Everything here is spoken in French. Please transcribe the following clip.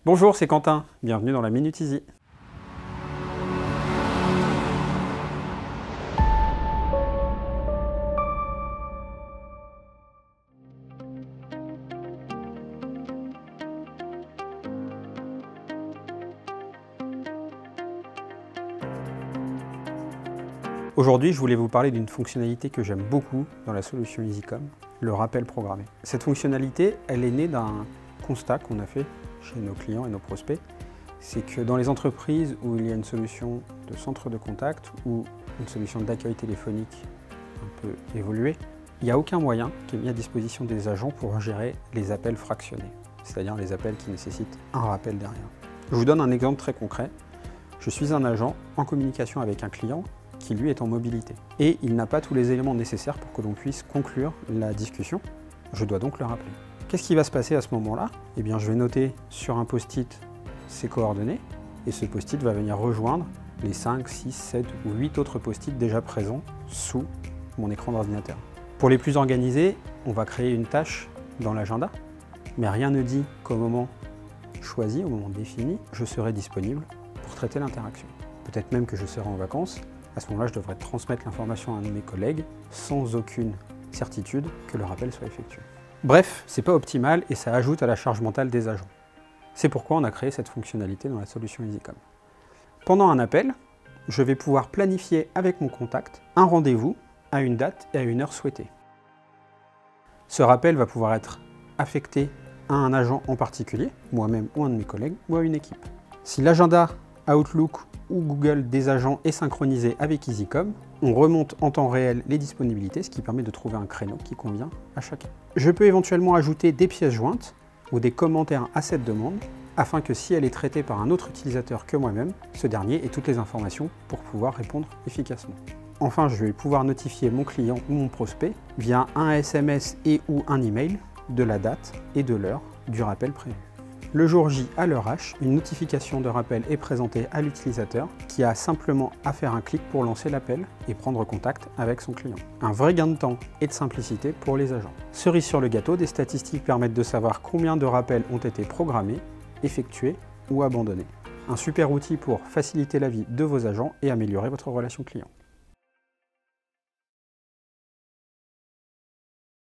Bonjour, c'est Quentin, bienvenue dans la Minute Easy. Aujourd'hui, je voulais vous parler d'une fonctionnalité que j'aime beaucoup dans la solution EasyCom, le rappel programmé. Cette fonctionnalité, elle est née d'un constat qu'on a fait chez nos clients et nos prospects. C'est que dans les entreprises où il y a une solution de centre de contact ou une solution d'accueil téléphonique un peu évoluée, il n'y a aucun moyen qui est mis à disposition des agents pour gérer les appels fractionnés, c'est-à-dire les appels qui nécessitent un rappel derrière. Je vous donne un exemple très concret. Je suis un agent en communication avec un client qui lui est en mobilité. Et il n'a pas tous les éléments nécessaires pour que l'on puisse conclure la discussion. Je dois donc le rappeler. Qu'est-ce qui va se passer à ce moment-là? Eh bien, je vais noter sur un post-it ses coordonnées, et ce post-it va venir rejoindre les 5, 6, 7 ou 8 autres post-it déjà présents sous mon écran d'ordinateur. Pour les plus organisés, on va créer une tâche dans l'agenda, mais rien ne dit qu'au moment choisi, au moment défini, je serai disponible pour traiter l'interaction. Peut-être même que je serai en vacances. À ce moment-là, je devrais transmettre l'information à un de mes collègues sans aucune certitude que le rappel soit effectué. Bref, c'est pas optimal et ça ajoute à la charge mentale des agents. C'est pourquoi on a créé cette fonctionnalité dans la solution EasyCom. Pendant un appel, je vais pouvoir planifier avec mon contact un rendez-vous à une date et à une heure souhaitée. Ce rappel va pouvoir être affecté à un agent en particulier, moi-même ou un de mes collègues, ou à une équipe. Si l'agenda Outlook ou Google des agents est synchronisé avec EasyCom, on remonte en temps réel les disponibilités, ce qui permet de trouver un créneau qui convient à chacun. Je peux éventuellement ajouter des pièces jointes ou des commentaires à cette demande, afin que si elle est traitée par un autre utilisateur que moi-même, ce dernier ait toutes les informations pour pouvoir répondre efficacement. Enfin, je vais pouvoir notifier mon client ou mon prospect via un SMS et ou un email de la date et de l'heure du rappel prévu. Le jour J, à l'heure H, une notification de rappel est présentée à l'utilisateur qui a simplement à faire un clic pour lancer l'appel et prendre contact avec son client. Un vrai gain de temps et de simplicité pour les agents. Cerise sur le gâteau, des statistiques permettent de savoir combien de rappels ont été programmés, effectués ou abandonnés. Un super outil pour faciliter la vie de vos agents et améliorer votre relation client.